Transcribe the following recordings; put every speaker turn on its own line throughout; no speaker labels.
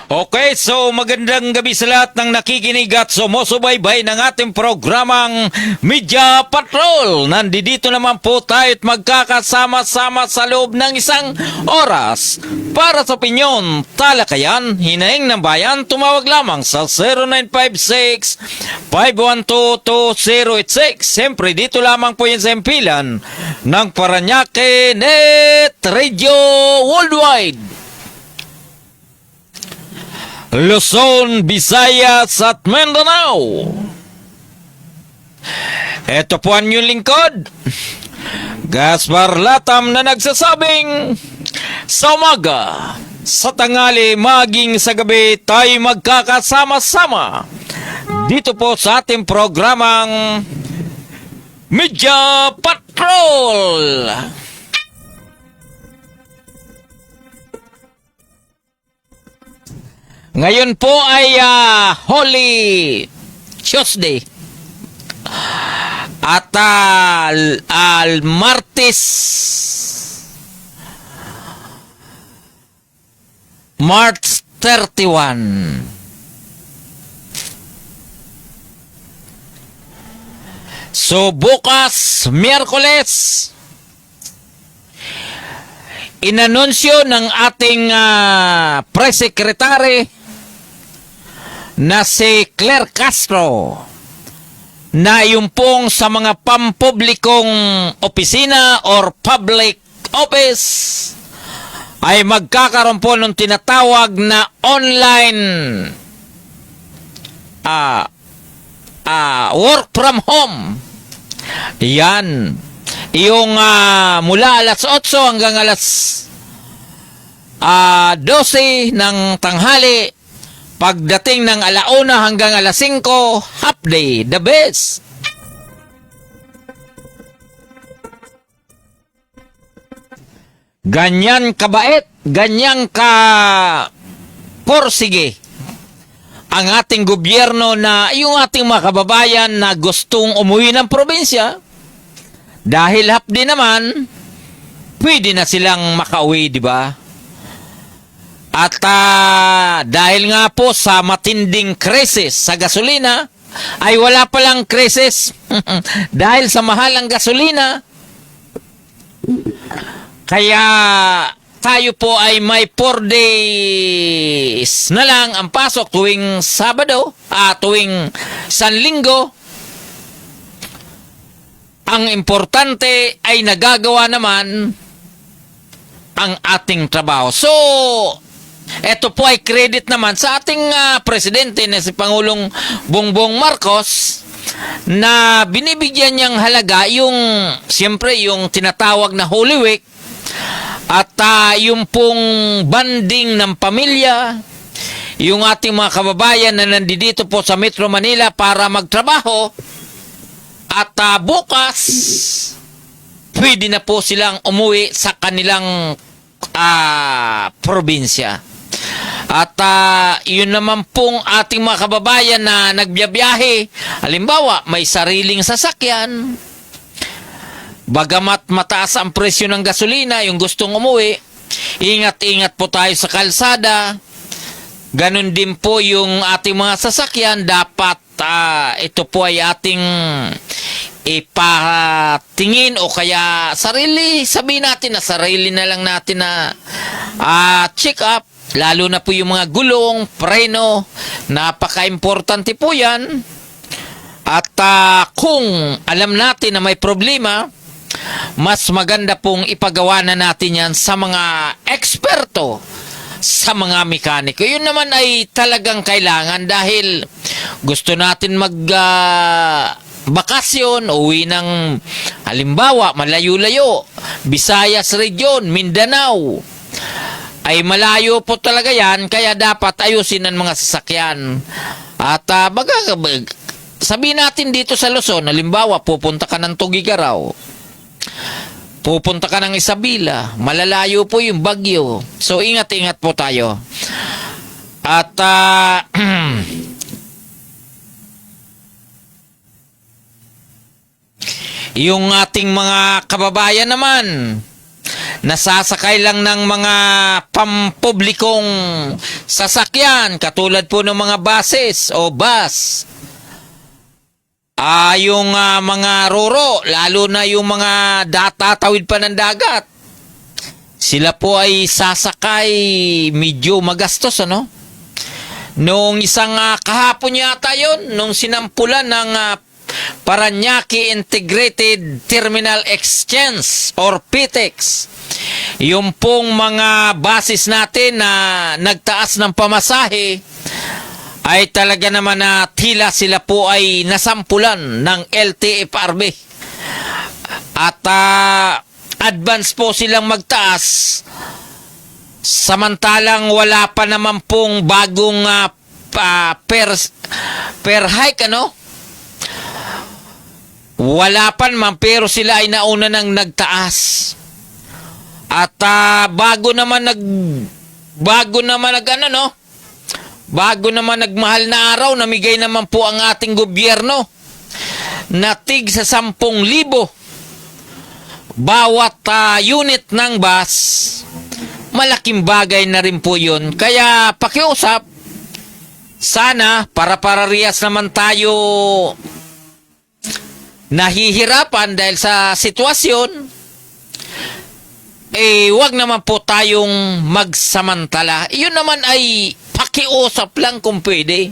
Okay, so magandang gabi sa lahat ng nakikinig at sumusubaybay ng ating programang Media Patrol. Nandito naman po tayo at magkakasama-sama sa loob ng isang oras para sa opinyon, talakayan, hinaing ng bayan. Tumawag lamang sa 0956-512-2086. Siyempre dito lamang po yan sa impilan ng Paranaque Net Radio Worldwide, Luzon, Visayas at Mindanao. Ito po ang inyong lingkod, Gaspar Latam, na nagsasabing sa umaga, sa tanghali, maging sa gabi, tayo magkakasama-sama dito po sa ating programang Media Patrol. Ngayon po ay Holy Tuesday at Martes, March 31. So bukas, Miyerkules, inanunsyo ng ating press secretary na si Claire Castro na yung pong sa mga pampublikong opisina or public office ay magkakaroon po ng tinatawag na online work from home. Yan. Yung mula alas 8 hanggang alas 12 ng tanghali, pagdating ng alauna hanggang alas 5, half day, the best. Ganyan kabait, ganyan ka porsige ang ating gobyerno na yung ating mga kababayan na gustong umuwi ng probinsya. Dahil half day naman, pwede na silang makauwi, di ba? At dahil nga po sa matinding krisis sa gasolina, ay wala palang krisis dahil sa mahal ang gasolina. Kaya tayo po ay may 4 days na lang ang pasok tuwing Sabado, tuwing Sanlinggo. Ang importante ay nagagawa naman ang ating trabaho. So, ito po ay credit naman sa ating presidente na si Pangulong Bongbong Marcos na binibigyan niyang halaga yung, siyempre, yung tinatawag na Holy Week at yung pong banding ng pamilya, yung ating mga kababayan na nandito po sa Metro Manila para magtrabaho. At bukas, pwede na po silang umuwi sa kanilang probinsya. At yun naman pong ating mga kababayan na nagbiyabiyahe, halimbawa, may sariling sasakyan, bagamat mataas ang presyo ng gasolina, yung gustong umuwi, ingat-ingat po tayo sa kalsada. Ganun din po yung ating mga sasakyan, dapat ito po ay ating ipatingin o kaya sabihin natin na sarili na lang natin na check up, lalo na po yung mga gulong, preno, napaka-importante po yan. At kung alam natin na may problema, mas maganda pong ipagawa na natin yan sa mga eksperto, sa mga mekaniko. Yun naman ay talagang kailangan dahil gusto natin bakasyon, uwi ng halimbawa malayo-layo, Visayas region, Mindanao, ay malayo po talaga yan, kaya dapat ayusin ang mga sasakyan. At sabihin natin dito sa Luzon, halimbawa pupunta ka ng Tugigaraw, pupunta ka ng Isabela, malalayo po yung Bagyo. So ingat-ingat po tayo. At yung ating mga kababayan naman nasasakay lang ng mga pampublikong sasakyan, katulad po ng mga buses o bus. Yung mga roro, lalo na yung mga tatawid pa ng dagat, sila po ay sasakay medyo magastos, ano? Noong isang kahapon yata yun, nung sinampulan ng Parañaque Integrated Terminal Exchange or PTEX, yung pong mga basis natin na nagtaas ng pamasahe, ay talaga naman na tila sila po ay nasampulan ng LTFRB. At advance po silang magtaas, samantalang wala pa naman pong bagong per hike, ano? Wala pa naman, pero sila ay nauna nang nagtaas. At bago naman nagmahal na araw, namigay naman po ang ating gobyerno na tig sa 10,000 bawat unit ng bus. Malaking bagay na rin po yun. Kaya pakiusap, sana para parehas naman tayo nahihirapan dahil sa sitwasyon, wag naman po tayong magsamantala. Iyon naman ay pakiusap lang kung pwede.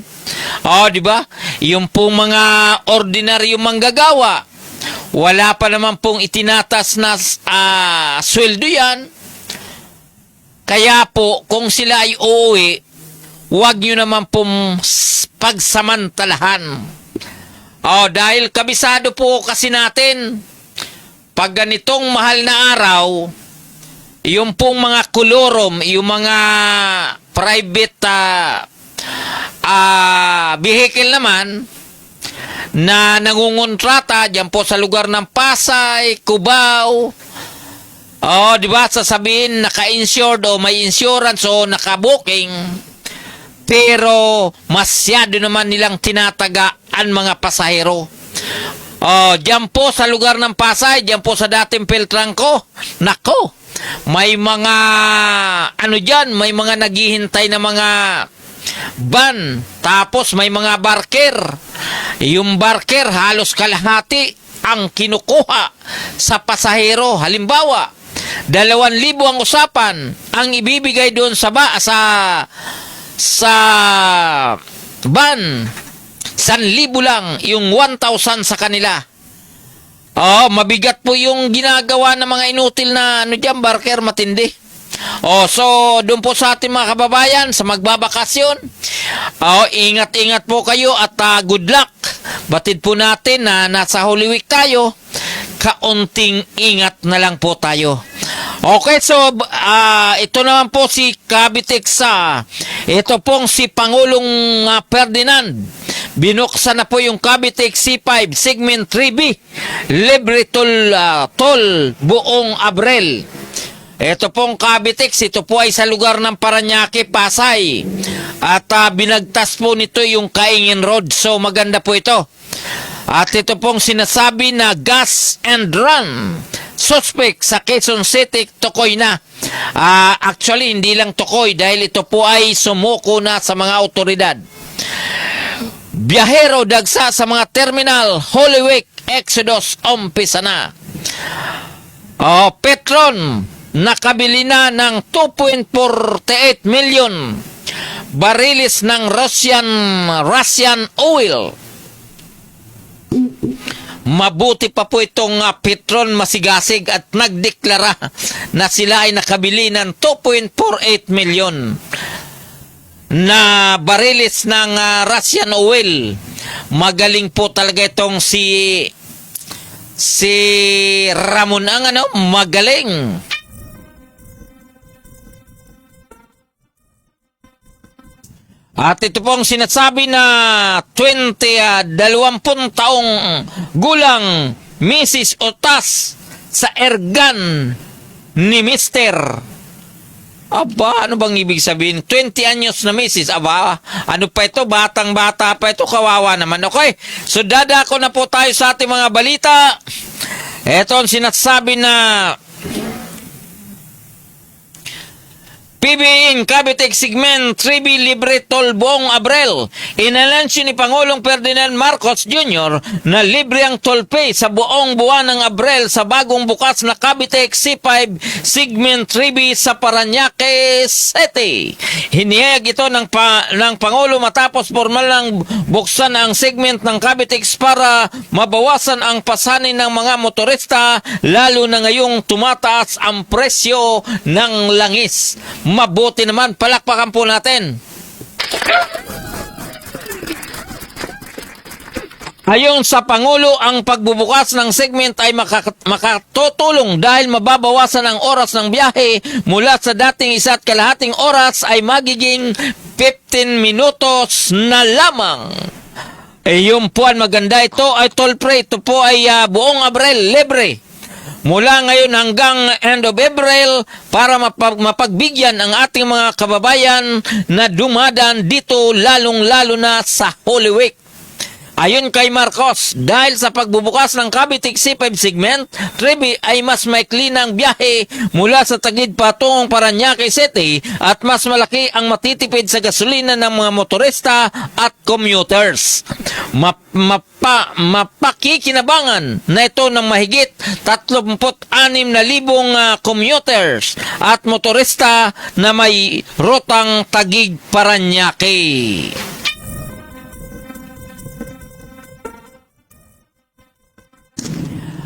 Di ba? Yung pong mga ordinaryong manggagawa, wala pa naman pong itinatas na sweldo yan. Kaya po, kung sila ay uuwi, wag nyo naman pong pagsamantalahan. Dahil kabisado po kasi natin, pag ganitong mahal na araw, yung pong mga kolorom, yung mga private vehicle naman, na nangungontrata diyan po sa lugar ng Pasay, Cubao, di ba, sasabihin naka-insured o may insurance o naka-booking, pero masyado naman nilang tinatagaan mga pasahero. Diyan po sa lugar ng Pasay, diyan po sa dating Peltrangco, nako, may mga may mga naghihintay na mga van, tapos may mga barker. Yung barker halos kalahati ang kinukuha sa pasahero. Halimbawa, 2,000 ang usapan, ang ibibigay doon sa van, 1,000 lang yung 1,000 sa kanila. Mabigat po yung ginagawa ng mga inutil na barker, matindi. So doon po sa ating mga kababayan sa magbabakasyon, ingat-ingat po kayo at good luck. Batid po natin na nasa Holy Week tayo, kaunting ingat na lang po tayo. Okay, so ito naman po si Cavitex. Ito pong si Pangulong Ferdinand. Binuksan na po yung Cavitex C5 Segment 3B Libre Toll buong Abril. Ito pong Cavitex, ito po ay sa lugar ng Parañaque, Pasay. At binagtas po nito yung Kaingin Road. So maganda po ito. At ito pong sinasabi na gas and run suspect sa Quezon City, tukoy na. Actually, hindi lang tukoy dahil ito po ay sumuko na sa mga otoridad. Biyahero dagsa sa mga terminal, Holy Week, Exodus, umpisa na. Petron, nakabili na ng 2.48 million bariles ng Russian oil. Mabuti pa po itong Petron masigasig at nagdeklara na sila ay nakabili ng 2.48 million na bariles ng Russian oil. Magaling po talaga itong si Ramon ang magaling. At ito pong sinasabi na 20 taong gulang Mrs. Otas sa ergan ni Mr. Aba, ano bang ibig sabihin? 20 anyos na Mrs. Aba, ano pa ito? Batang-bata pa ito, kawawa naman. Okay, so dadako na po tayo sa ating mga balita. Ito ang sinasabi na PBing Cavite Segment 3B libre toll buong Abril. Inalansyo ni Pangulong Ferdinand Marcos Jr. na libre ang toll pay sa buong buwan ng Abril sa bagong bukas na Cavite C5 Segment 3B sa Parañaque City. Hinihayag ito ng Pangulo matapos formal ng buksan ang segment ng Cavite para mabawasan ang pasanin ng mga motorista lalo na ngayong tumataas ang presyo ng langis. Mabuti naman, palakpakan po natin. Ayon sa Pangulo, ang pagbubukas ng segment ay makatutulong dahil mababawasan ang oras ng biyahe mula sa dating 1.5 oras ay magiging 15 minutos na lamang. Yung po, maganda ito ay toll free. Ito po ay buong Abril, libre. Mula ngayon hanggang end of April para mapagbigyan ang ating mga kababayan na dumadaan dito lalong-lalo na sa Holy Week. Ayon kay Marcos, dahil sa pagbubukas ng Cavite C5 Segment 3B ay mas maikli ng biyahe mula sa Taguig patungong Parañaque City at mas malaki ang matitipid sa gasolina ng mga motorista at commuters. Mapakikinabangan na ito ng mahigit 36,000 commuters at motorista na may rutang Taguig Parañaque.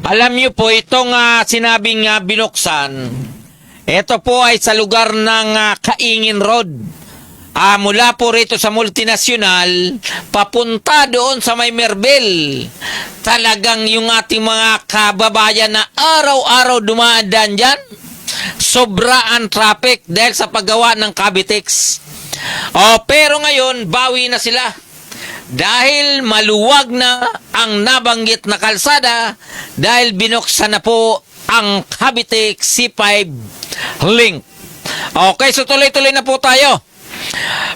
Alam niyo po, itong sinabing binuksan, ito po ay sa lugar ng Kaingin Road. Mula po rito sa multinasyonal, papunta doon sa may Merbel. Talagang yung ating mga kababayan na araw-araw dumadaan dyan, sobra ang traffic dahil sa paggawa ng Cavitex. Pero ngayon, bawi na sila. Dahil maluwag na ang nabanggit na kalsada dahil binuksan na po ang Cavite C5 link. Okay, so tuloy-tuloy na po tayo.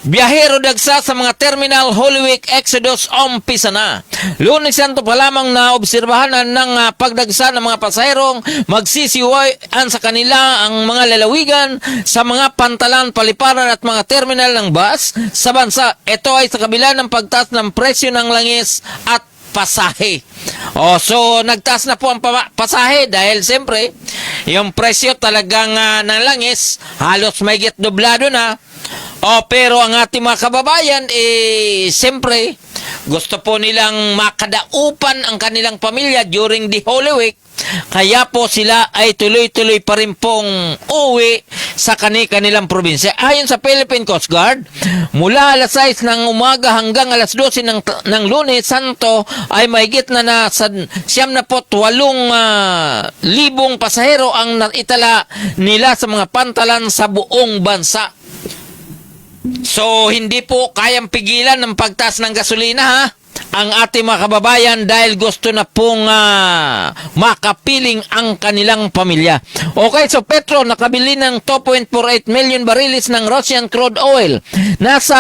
Biyahero dagsa sa mga terminal Holy Week Exodus umpisa na. Lunes Santo pa lamang na obserbahan ng pagdagsa ng mga pasaherong magsisiwayan sa kanila ang mga lalawigan sa mga pantalan, paliparan at mga terminal ng bus sa bansa. Ito ay sa kabila ng pagtaas ng presyo ng langis at pasahe. So nagtaas na po ang pasahe dahil siyempre yung presyo talagang ng langis halos mahigit doblado na. Pero ang ating mga kababayan, siyempre, gusto po nilang makadaupan ang kanilang pamilya during the Holy Week. Kaya po sila ay tuloy-tuloy pa rin pong uwi sa kanilang probinsya. Ayon sa Philippine Coast Guard, mula alas 6 ng umaga hanggang alas 12 ng Lunes Santo ay mahigit na sa 78,000 pasahero ang naitala nila sa mga pantalan sa buong bansa. So, hindi po kayang pigilan ng pagtaas ng gasolina ang ating mga kababayan dahil gusto na pong makapiling ang kanilang pamilya. Okay, so Petro nakabili ng 2.48 million bariles ng Russian crude oil. Nasa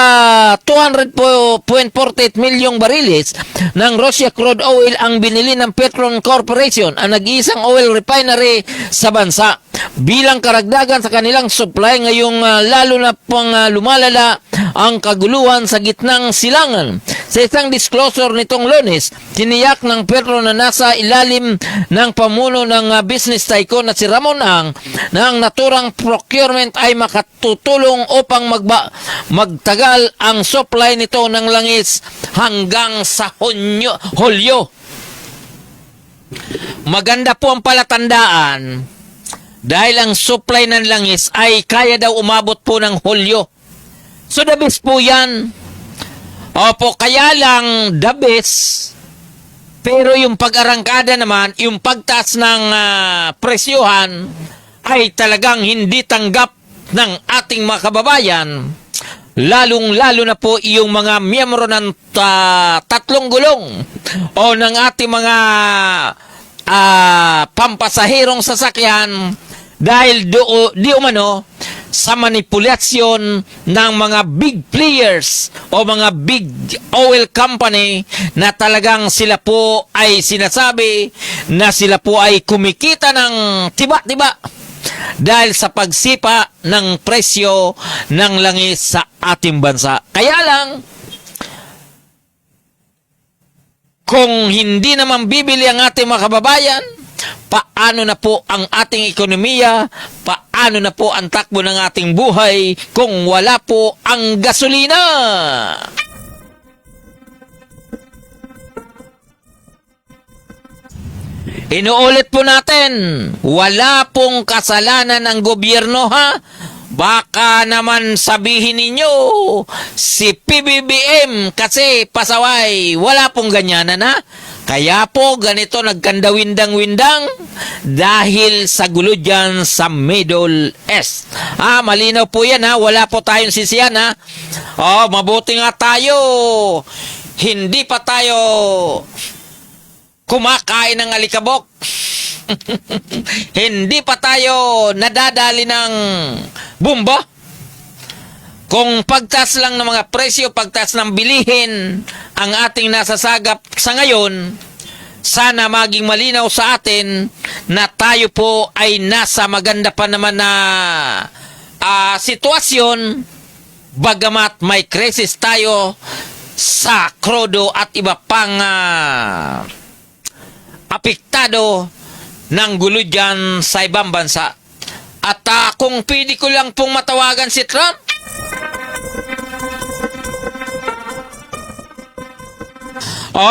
200.48 million bariles ng Russia crude oil ang binili ng Petron Corporation, ang nag-iisang oil refinery sa bansa. Bilang karagdagan sa kanilang supply ngayong lalo na pang lumalala ang kaguluhan sa gitnang silangan. Sa isang disclosure nitong Lunes, tiniyak ng Petro na nasa ilalim ng pamuno ng business tycoon na si Ramon Ang na ang naturang procurement ay makatutulong upang magtagal ang supply nito ng langis hanggang sa Hulyo. Maganda po ang palatandaan dahil ang supply ng langis ay kaya daw umabot po ng Hulyo. So the best po yan. Opo, kaya lang the best. Pero yung pag-arangkada naman, yung pagtaas ng presyuhan ay talagang hindi tanggap ng ating mga kababayan. Lalong-lalo na po yung mga miyembro ng tatlong gulong o ng ating mga pampasahirong sasakyan dahil di umano sa manipulasyon ng mga big players o mga big oil company na talagang sila po ay sinasabi na sila po ay kumikita ng tiba-tiba. dahil sa pagsipa ng presyo ng langis sa ating bansa. Kaya lang, kung hindi naman bibili ang ating mga kababayan, paano na po ang ating ekonomiya? Paano na po ang takbo ng ating buhay kung wala po ang gasolina? Inuulit po natin, wala pong kasalanan ng gobyerno, ha? Baka naman sabihin ninyo, si PBBM kasi pasaway, wala pong ganyanan, ha? Kaya po ganito nagkandawindang-windang dahil sa gulo dyan sa Middle East. Malinaw po yan, ha? Wala po tayong sisiyan, ha? Mabuti nga tayo. Hindi pa tayo kumakain ng alikabok. Hindi pa tayo nadadali ng bumba. Kung pagtaas lang ng mga presyo, pagtaas ng bilihin ang ating nasasagap sa ngayon, sana maging malinaw sa atin na tayo po ay nasa maganda pa naman na sitwasyon, bagamat may krisis tayo sa krudo at iba pang apektado ng gulo dyan sa ibang bansa. At kung pwede ko lang pong matawagan si Trump,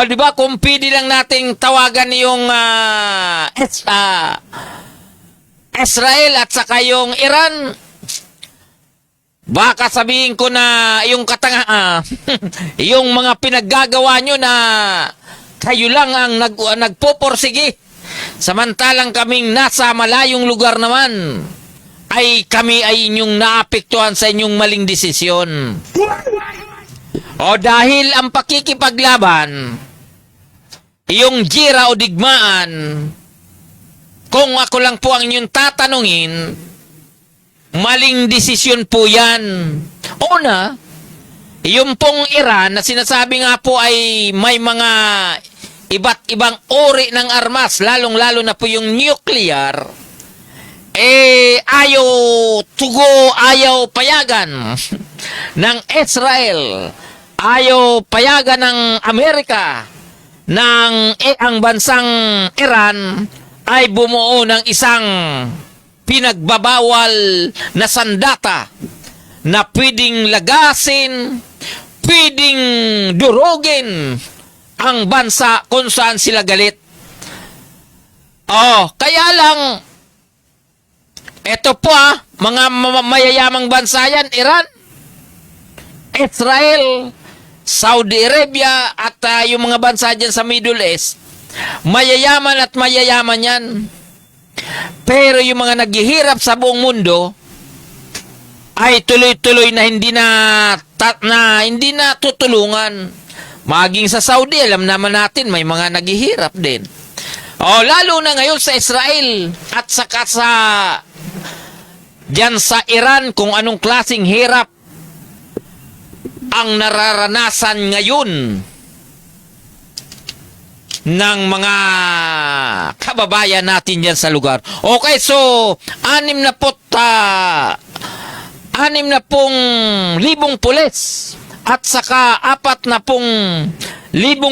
di ba, kung pwede lang nating tawagan yung Israel at saka yung Iran, baka sabihin ko na yung yung mga pinaggagawa nyo na kayo lang ang nagpoporsige, samantalang kaming nasa malayong lugar naman, ay kami ay inyong naapektuhan sa inyong maling desisyon. Dahil ang pakikipaglaban, yung gira o digmaan, kung ako lang po ang inyong tatanungin, maling desisyon po yan. Una, yung pong Iran na sinasabi nga po ay may mga iba't ibang uri ng armas, lalong-lalo na po yung nuclear, ayaw payagan ng Israel, ayaw payagan ng Amerika ng ang bansang Iran ay bumuo ng isang pinagbabawal na sandata na pwedeng lagasin, pwedeng durugin ang bansa kung saan sila galit. Kaya lang, eto po mga mayayamang bansa yan, Iran, Israel, Saudi Arabia, at yung mga bansa dyan sa Middle East, mayayaman at mayayaman yan. Pero yung mga naghihirap sa buong mundo, ay tuloy-tuloy na hindi na tutulungan. Maging sa Saudi, alam naman natin, may mga naghihirap din. Lalo na ngayon sa Israel at saka diyan sa Iran, kung anong klaseng hirap ang nararanasan ngayon ng mga kababayan natin diyan sa lugar. Okay, so 60,000 pulis at saka 40,000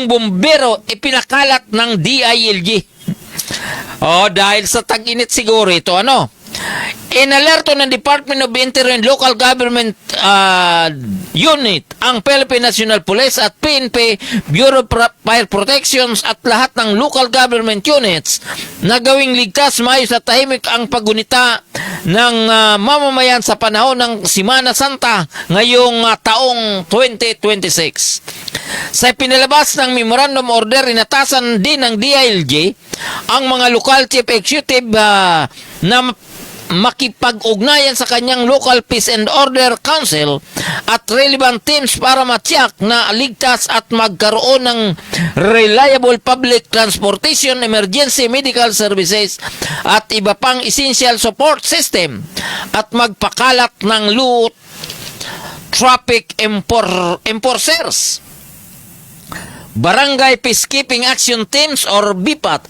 bombero ipinakalat ng DILG. Dahil sa tag-init siguro ito, inalerto ng Department of Interior and Local Government Unit ang Philippine National Police at PNP, Bureau of Fire Protections at lahat ng local government units na gawing ligtas, maayos at tahimik ang paggunita ng mamamayan sa panahon ng Semana Santa ngayong taong 2026. Sa pinalabas ng Memorandum Order, inatasan din ng DILG ang mga local chief executive na makipag-ugnayan sa kanyang local peace and order council at relevant teams para matiyak na ligtas at magkaroon ng reliable public transportation, emergency medical services at iba pang essential support system at magpakalat ng traffic enforcers. Barangay Peacekeeping Action Teams or BPAT,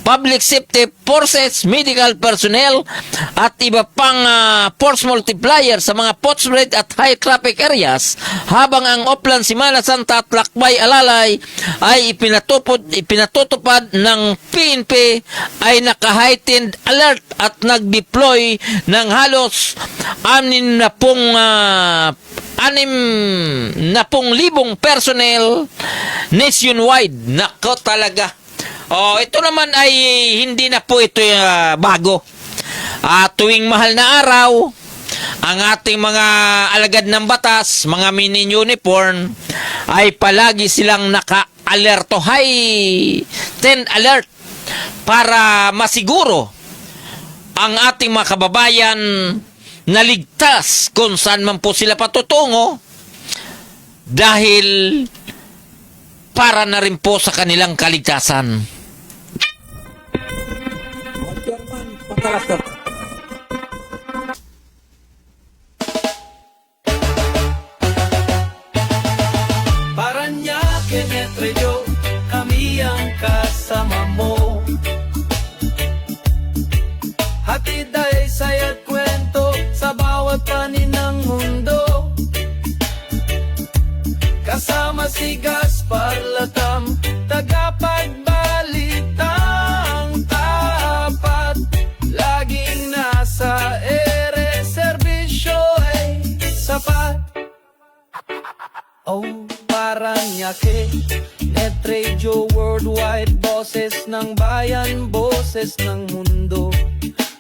Public Safety Forces, medical personnel, at iba pang force multiplier sa mga potspread at high traffic areas, habang ang Oplan, Simala, Santa at Lakbay, Alalay ay ipinatutupad ng PNP ay naka-heightened alert at nag-deploy ng halos 6,000 personnel nationwide. Nako talaga. Ito naman ay hindi na po ito bago. Tuwing mahal na araw, ang ating mga alagad ng batas, mga mini uniform, ay palagi silang naka-alerto, high 10 alert, para masiguro ang ating mga kababayan na ligtas kung saan man po sila patutungo, dahil para na rin po sa kanilang kaligtasan.
Paranaque, Metro, kami ang kasama mo. Hatid ay saya't kwento sa bawat panin ng mundo. Kasama si Gaspar Latam, tagapagbalitang tapat. Laging nasa ere, serbisyo ay sapat. Paranaque, Net Radio Worldwide, boses ng bayan, boses ng mundo.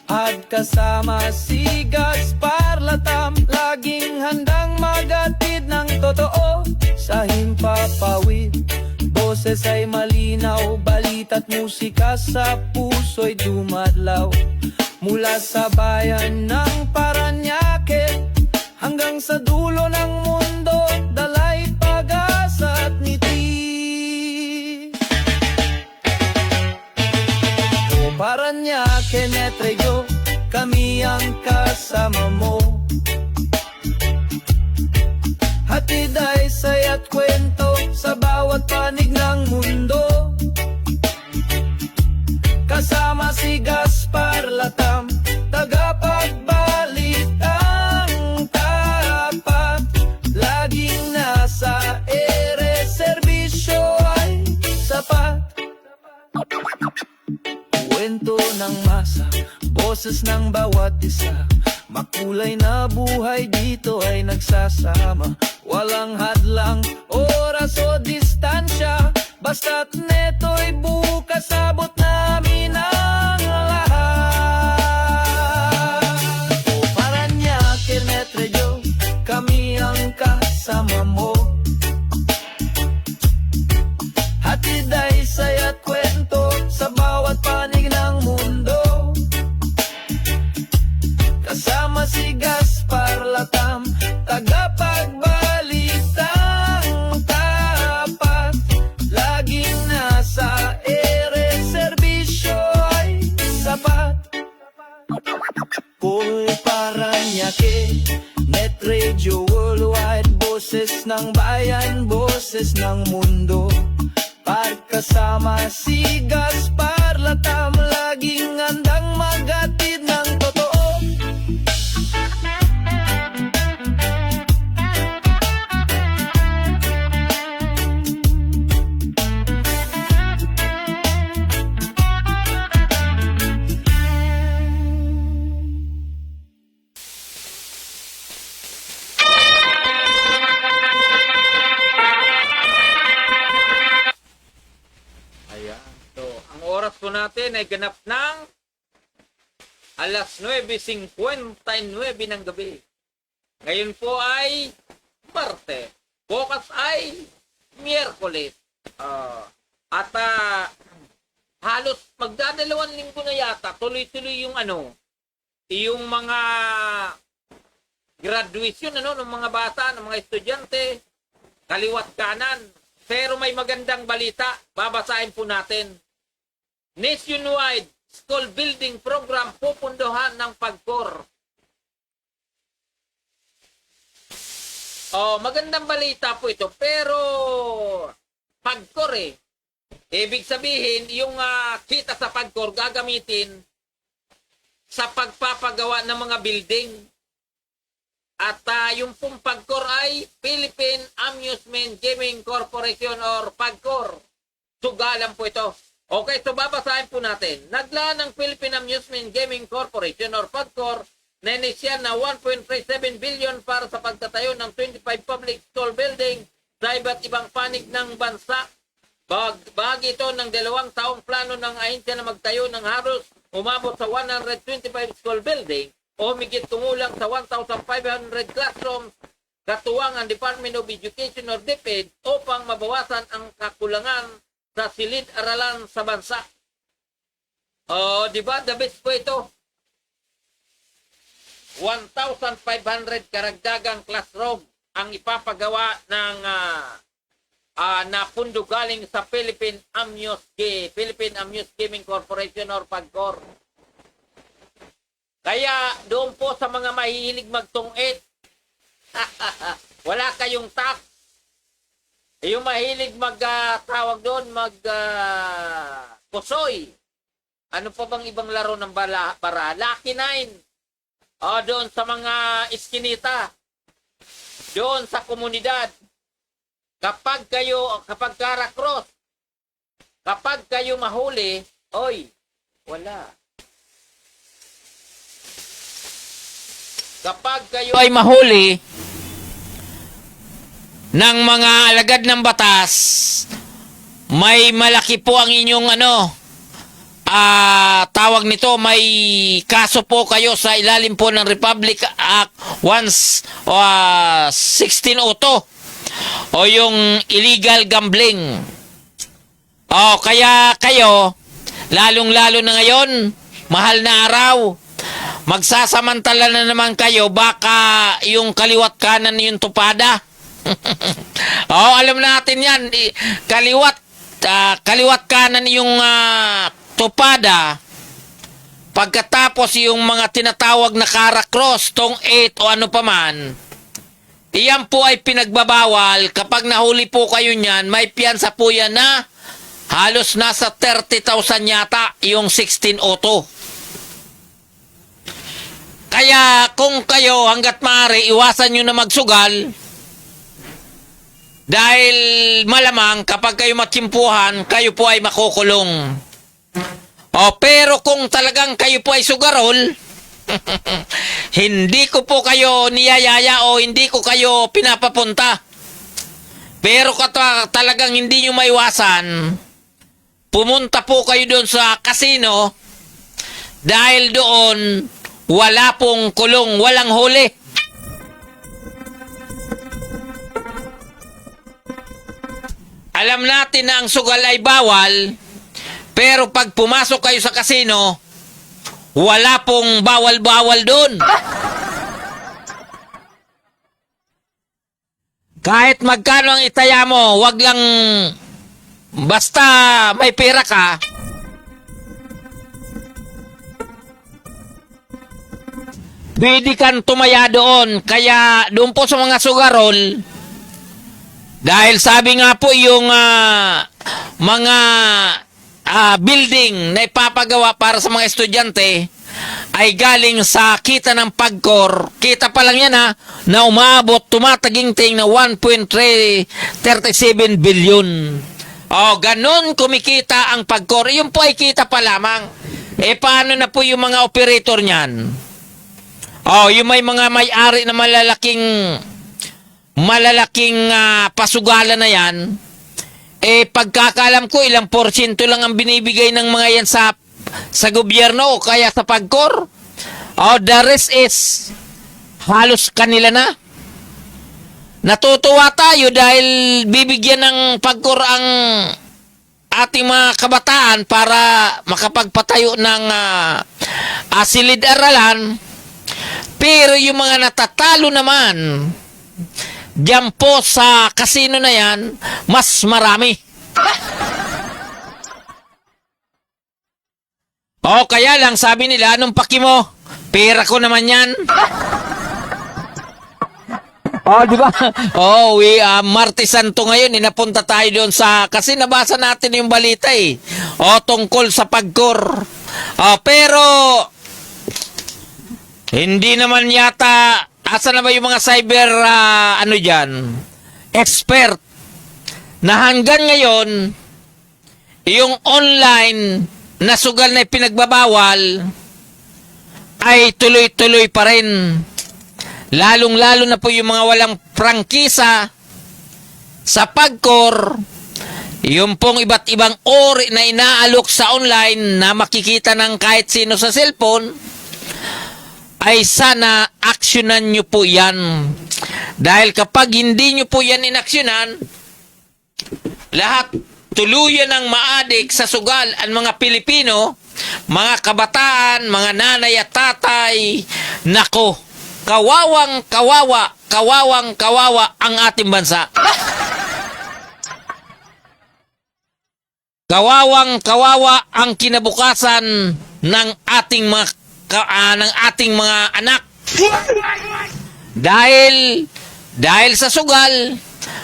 At kasama si Gaspar Latam, laging handang magatid ng totoo sa himpapawid. Boses ay malinaw, balita't musika sa puso'y dumadlaw. Mula sa bayan ng Paranaque hanggang sa dulo ng mundo, dalay pag-asa at ngiti. Paranaque, Net Radio, kami ang kasama mo. Hatid ay saya't kwento sa bawat panig ng mundo. Kasama si Gaspar Latam, tagapagbalitang tapat. Laging nasa ere, serbisyo ay sapat. Kwento ng masa, boses ng bawat isa. Makulay na buhay dito ay nagsasama. Walang hadlang, oras o distansya, basta't neto'y bukas, abot namin ang lahat. Paranaque, Net Radio, kami ang kasama mo. Hatid ay saya't kwento sa bawat panig ng mundo. Kasama si Gaspar Latam, tagapagbalitang tapat. Laging nasa ere, serbisyo ay sapat. Paranaque, Net Radio Worldwide, boses ng bayan, boses ng mundo. Pagkasama si Gaspar Latam, laging handang magatid ng totoo.
Oras po natin ay ganap ng alas 9:59 ng gabi. Ngayon po ay Marte. Bukas ay Miyerkules. At halos magdadalawang linggo na yata, tuloy-tuloy yung yung mga graduation ng mga bata, ng mga estudyante, kaliwat kanan. Pero may magandang balita, babasahin po natin. Nationwide School Building Program pupundohan ng PAGCOR. Magandang balita po ito, pero PAGCOR eh. Ibig sabihin, yung kita sa PAGCOR gagamitin sa pagpapagawa ng mga building. At yung pong PAGCOR ay Philippine Amusement Gaming Corporation or PAGCOR. Sugalan po ito. Okay, so babasahin po natin. Naglaan ng Philippine Amusement Gaming Corporation or PAGCOR na inisyal na 1.37 billion para sa pagtatayo ng 25 public school building sa iba't ibang panig ng bansa. Bahagi ito ng 2 taong plano ng ahensya na magtayo ng halos umabot sa 125 school building o higit kumulang sa 1,500 classrooms katuwang ang Department of Education or DepEd upang mabawasan ang kakulangan sa silid-aralan sa bansa. Diba? The best po ito. 1,500 karagdagang classroom ang ipapagawa ng na pundo galing sa Philippine Amusement Gaming Corporation or PAGCOR. Kaya doon po sa mga mahihilig magtungit, wala kayong tax. Yung mahilig tawag doon, pusoy. Ano pa bang ibang laro ng bara? Lucky 9. Doon sa mga iskinita, doon sa komunidad, kapag karakros, kapag kayo mahuli, oy, wala. Kapag kayo ay mahuli ng mga alagad ng batas, may malaki po ang inyong tawag nito, may kaso po kayo sa ilalim po ng Republic Act 1602 o yung illegal gambling. Kaya kayo, lalong-lalo na ngayon, mahal na araw, magsasamantala na naman kayo, baka yung kaliwat kanan yung tupada. Alam natin yan, kaliwat kanan yung tupada, pagkatapos yung mga tinatawag na karakros, tong 8 o ano paman, iyan po ay pinagbabawal. Kapag nahuli po kayo niyan, may piyansa po yan na halos nasa 30,000 yata yung 1602. Kaya kung kayo hanggat maaari, iwasan nyo na magsugal dahil malamang kapag kayo matsimpuhan, kayo po ay makukulong. Pero kung talagang kayo po ay sugarol, hindi ko po kayo niyayaya o hindi ko kayo pinapapunta. Pero talagang hindi nyo maiwasan, pumunta po kayo doon sa casino dahil doon wala pong kulong, walang huli. Alam natin na ang sugal ay bawal, pero pag pumasok kayo sa casino, wala pong bawal-bawal doon. Kahit magkano ang itaya mo, wag lang basta may pera ka. Pwede kang tumaya doon. Kaya doon po sa mga sugarol, dahil sabi nga po yung mga building na ipapagawa para sa mga estudyante ay galing sa kita ng PAGCOR. Kita pa lang yan na umabot, tumataginting na 1.37 billion. Ganun kumikita ang PAGCOR. Yung po ay kita pa lamang. Paano na po yung mga operator niyan? Yung may mga may-ari na malalaking pasugalan na yan, pagkakalam ko, ilang porsyento lang ang binibigay ng mga yan sa gobyerno o kaya sa PAGCOR. The rest is halos kanila na. Natutuwa tayo dahil bibigyan ng PAGCOR ang ating mga kabataan para makapagpatayo ng silid-aralan. Pero yung mga natatalo naman, diyan po sa casino na yan, mas marami. Kaya lang sabi nila, anong paki mo? Pera ko naman yan. Oh, di ba? Oh, Martes Santo ngayon, napunta tayo doon kasi nabasa natin yung balita eh. Oh, tungkol sa pagkor. Oh, pero hindi naman yata, asa na ba yung mga cyber, expert, na hanggang ngayon, yung online na sugal na pinagbabawal, ay tuloy-tuloy pa rin. Lalong-lalo na po yung mga walang prangkisa sa pagkor, yung pong iba't ibang ori na inaalok sa online na makikita ng kahit sino sa cellphone, ay sana aksyonan nyo po yan. Dahil kapag hindi nyo po yan inaksyonan, lahat tuluyan ng maadik sa sugal ang mga Pilipino, mga kabataan, mga nanay at tatay, nako, kawawang kawawa ang ating bansa. Kawawang kawawa ang kinabukasan ng ating mga anak. Dahil sa sugal,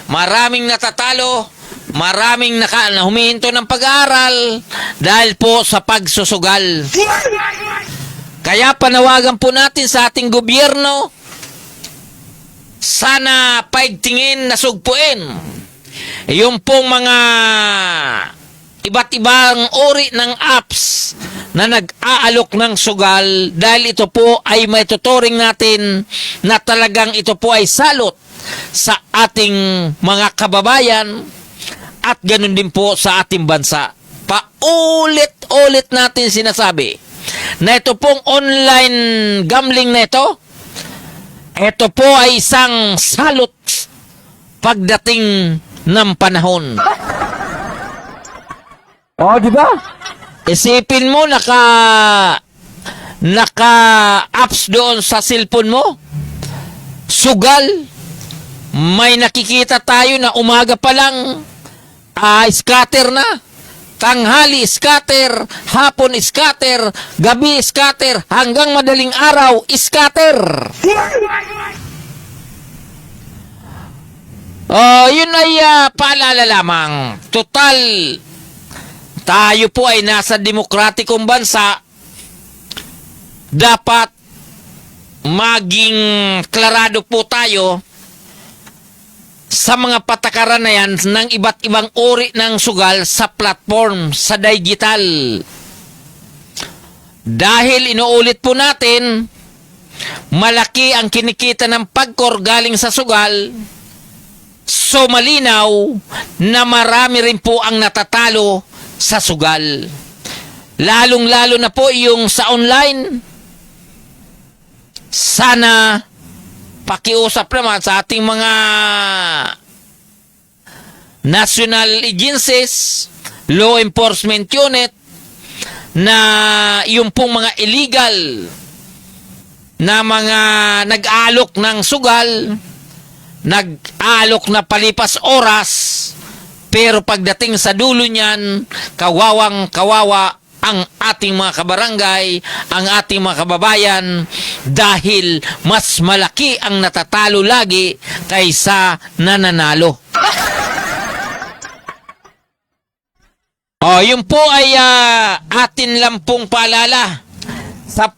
maraming natatalo, maraming humihinto ng pag-aaral dahil po sa pagsusugal. Kaya panawagan po natin sa ating gobyerno, sana paigtingin na sugpuin yung pong mga iba't ibang uri ng apps na nag-aalok ng sugal, dahil ito po ay maituturing natin na talagang ito po ay salot sa ating mga kababayan at ganun din po sa ating bansa. Paulit-ulit natin sinasabi na ito pong online gambling na ito po ay isang salot pagdating ng panahon. Oh, di ba? Isipin mo, naka-apps doon sa cellphone mo. Sugal. May nakikita tayo na umaga pa lang, scatter na. Tanghali, scatter. Hapon, scatter. Gabi, scatter. Hanggang madaling araw, scatter. Yun ay paalala lamang. Total, tayo po ay nasa demokratikong bansa. Dapat maging klarado po tayo sa mga patakaran na yan ng iba't ibang uri ng sugal sa platform, sa digital. Dahil inuulit po natin, malaki ang kinikita ng pagkor galing sa sugal, so malinaw na marami rin po ang natatalo sa sugal. Lalong-lalo na po yung sa online. Sana pakiusap naman sa ating mga national agencies, law enforcement unit, na yung pong mga illegal na mga nag-aalok ng sugal, nag-aalok na palipas oras, pero pagdating sa dulo niyan, kawawang kawawa ang ating mga kabarangay, ang ating mga kababayan, dahil mas malaki ang natatalo lagi kaysa nananalo. Yun po ay atin lang pong paalala sa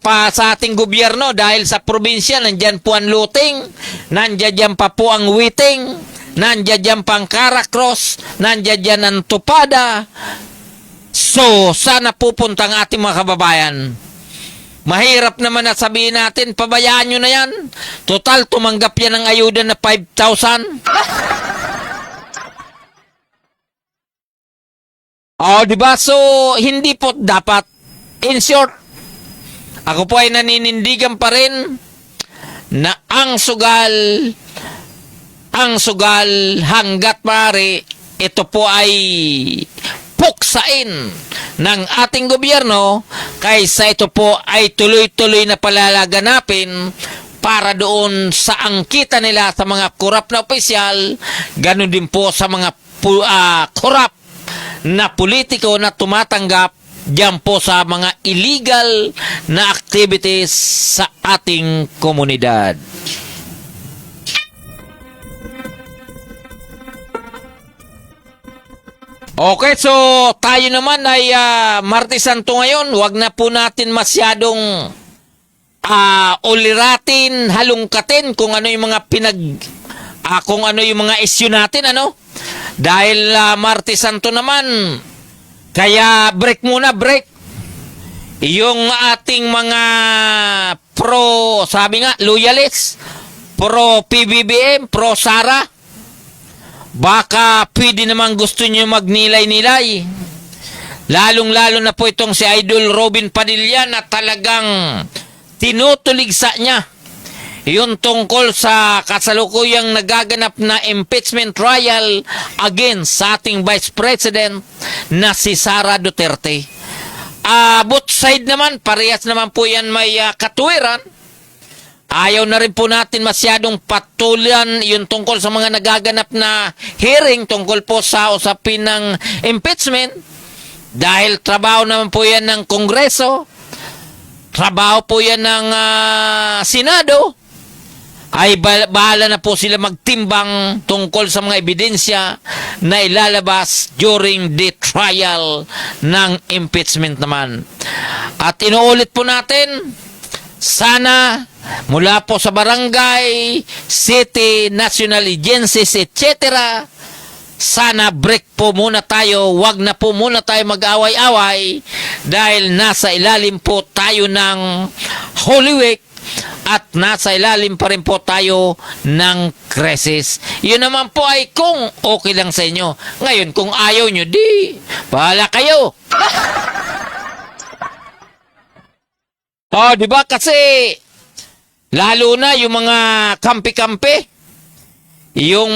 ating gobyerno, dahil sa probinsya nandyan po ang looting, nandyan pa po ang witing, nandyan pa ang Caracross, nandyan ang tupada. So, sana pupunta ang ating mga kababayan. Mahirap naman na sabihin natin, pabayaan nyo na yan. Total, tumanggap yan ng ayuda na 5,000. Diba? So, hindi po dapat. In short, ako po ay naninindigan pa rin na ang sugal hanggat maaari, ito po ay puksain ng ating gobyerno, kaysa ito po ay tuloy-tuloy na palalaganapin para doon sa angkita nila sa mga korap na opisyal, ganun din po sa mga korap na politiko na tumatanggap diyan po sa mga illegal na activities sa ating komunidad. Okay, so tayo naman ay Martes Santo ngayon. Huwag na po natin masyadong uliratin, halungkatin kung ano yung mga kung ano yung mga issue natin, ano? Dahil Martes Santo naman, kaya break muna, break. Yung ating mga sabi nga, loyalists, pro PBBM, pro Sara, baka pwede naman gusto nyo magnilay-nilay. Lalong-lalo na po itong si Idol Robin Padilla na talagang tinutuligsa niya yung tungkol sa kasalukuyang nagaganap na impeachment trial against sa ating Vice President na si Sara Duterte. Both side naman, parehas naman po yan may katuwiran. Ayaw na rin po natin masyadong patulan yung tungkol sa mga nagaganap na hearing tungkol po sa usapin ng impeachment. Dahil trabaho naman po yan ng Kongreso, trabaho po yan ng Senado, ay bahala na po sila magtimbang tungkol sa mga ebidensya na ilalabas during the trial ng impeachment naman. At inuulit po natin, sana mula po sa barangay, city, national agencies, etc., sana break po muna tayo, wag na po muna tayo mag-away-away dahil nasa ilalim po tayo ng Holy Week at nasa ilalim pa rin po tayo ng crisis. Yun naman po ay kung okay lang sa inyo. Ngayon, kung ayaw nyo, di, bahala kayo. Di ba? Kasi lalo na yung mga kampi-kampi, yung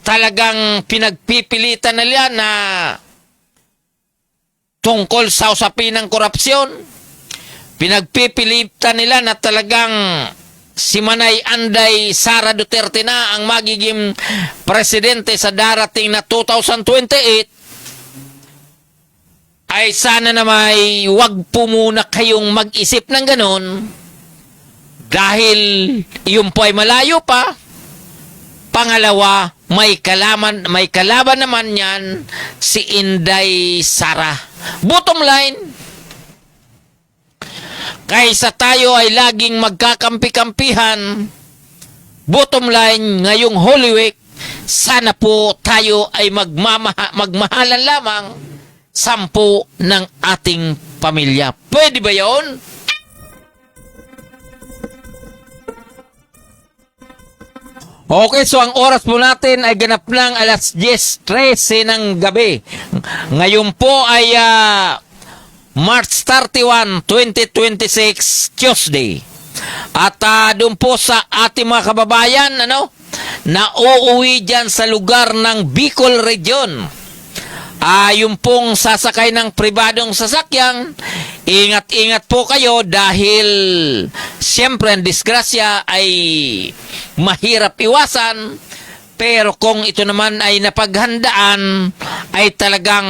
talagang pinagpipilitan nila na tungkol sa usapin ng korupsyon, pinagpipilitan nila na talagang si Manay Anday Sara Duterte na ang magiging presidente sa darating na 2028, ay sana na may wag po muna kayong mag-isip ng ganon dahil yun po ay malayo pa. Pangalawa, may kalaban naman yan si Inday Sara. Bottom line, kaysa tayo ay laging magkakampi-kampihan, bottom line, ngayong Holy Week, sana po tayo ay magmahalan lamang 10 ng ating pamilya. Pwede ba yun? Okay, so ang oras po natin ay ganap ng alas 10:13 ng gabi. Ngayon po ay March 31, 2026, Tuesday. At doon po sa ating mga kababayan, na uuwi dyan sa lugar ng Bicol Region. Yung pong sasakay ng pribadong sasakyan, ingat-ingat po kayo dahil siyempre ang disgrasya ay mahirap iwasan, pero kung ito naman ay napaghandaan, ay talagang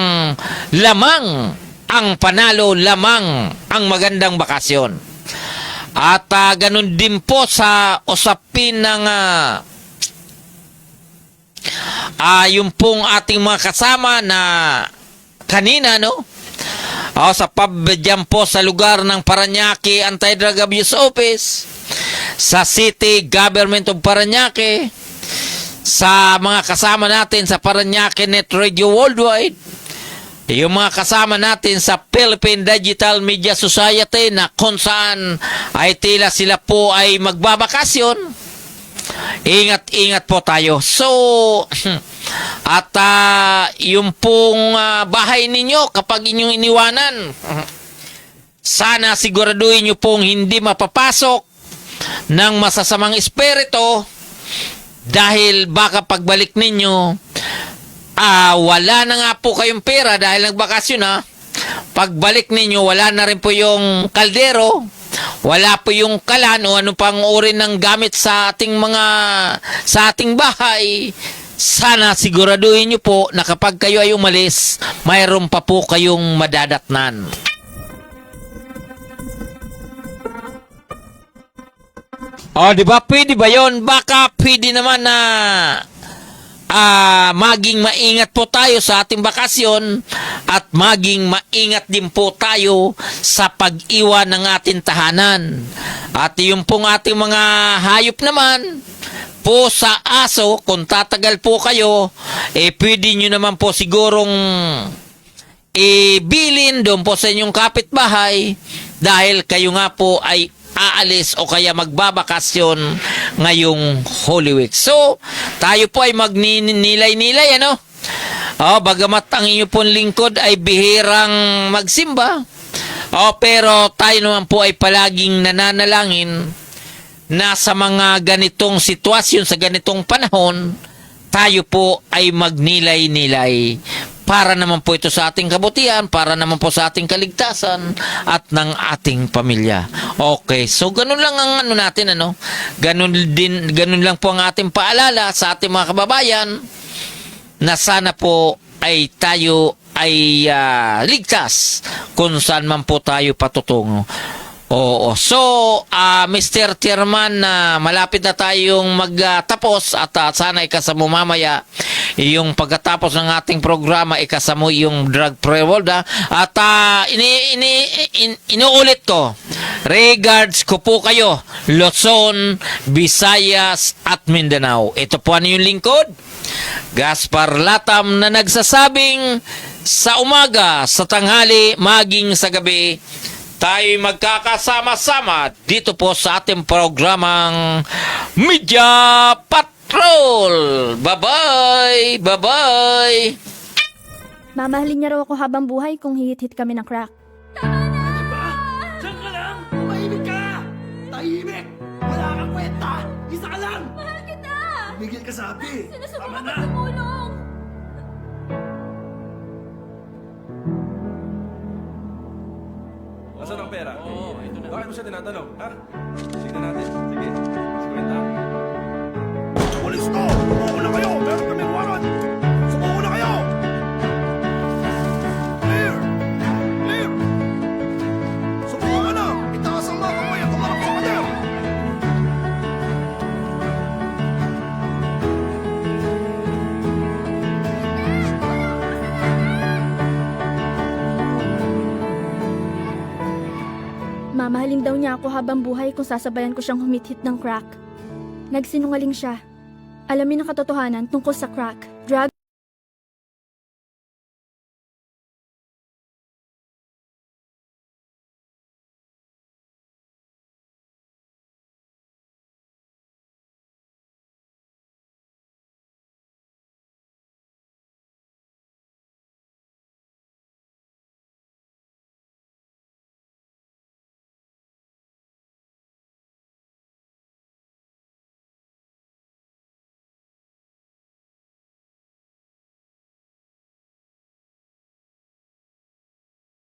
lamang ang panalo, lamang ang magandang bakasyon. At ganun din po sa usapin ng yung pong ating mga kasama na kanina, sa pub dyan po sa lugar ng Parañaque Anti-Drug Abuse Office, sa City Government of Parañaque, sa mga kasama natin sa Parañaque Net Radio Worldwide, yung mga kasama natin sa Philippine Digital Media Society na kung saan ay tila sila po ay magbabakasyon. Ingat-ingat po tayo. So, at yung pong bahay ninyo kapag inyong iniwanan, sana siguraduhin nyo pong hindi mapapasok ng masasamang espiritu dahil baka pagbalik ninyo, wala na nga po kayong pera dahil nagbakasyon na. Pagbalik ninyo, wala na rin po yung kaldero, wala po yung kalan o ano pang uri ng gamit sa ating bahay. Sana siguraduhin nyo po na kapag kayo ay umalis, mayroon pa po kayong madadatnan. Di ba? Pwede ba yun? Baka pwede naman na maging maingat po tayo sa ating bakasyon at maging maingat din po tayo sa pag-iwan ng ating tahanan. At yung pong ating mga hayop naman po sa aso, kung tatagal po kayo, pwede nyo naman po sigurong ibilin doon po sa inyong kapitbahay dahil kayo nga po ay aalis o kaya magbabakasyon ngayong Holy Week. So, tayo po ay magninilay-nilay, ano? Bagamat ang inyo pong lingkod ay bihirang magsimba, pero tayo naman po ay palaging nananalangin na sa mga ganitong sitwasyon, sa ganitong panahon, tayo po ay magnilay-nilay para naman po ito sa ating kabutihan, para naman po sa ating kaligtasan at ng ating pamilya. Okay, so ganun lang ang ano natin, ano? Ganun lang po ang ating paalala sa ating mga kababayan na sana po ay tayo ay ligtas kung saan man po tayo patutungo. Oo. So, Mr. Chairman, malapit na tayong magtapos at sana ikasamo mamaya yung pagkatapos ng ating programa, ikasamo yung drug-free world. At inuulit ko, regards ko po kayo, Luzon, Visayas at Mindanao. Ito po ano yung lingkod? Gaspar Latam na nagsasabing sa umaga, sa tanghali, maging sa gabi, tayo magkakasama-sama dito po sa ating programang Media Patrol. Bye-bye! Bye-bye!
Mamahalin niya raw ako habang buhay kung hihit-hit kami ng crack.
Diyan ka lang! Tumahimik ka! Tahimik! Wala kang kwenta! Isa ka lang!
Mahal kita!
Tumigil ka sabi! Tama
Sinusubukan
na!
ko tumulong!
Asan ang pera? Oo, ito na. Bakit mo siya tinatanong? Ha? Tignan natin. Sige. Sikwenta.
Polis to! Sumuko na kayo! Meron kaming warrant! Sumuko na kayo! Clear! Clear! Sumuko ka na! Itaas ang mga kamay at tumarap sa pader!
Mamahalin daw niya ako habang buhay kung sasabayan ko siyang humit-hit ng crack. Nagsinungaling siya. Alamin ang katotohanan tungkol sa crack.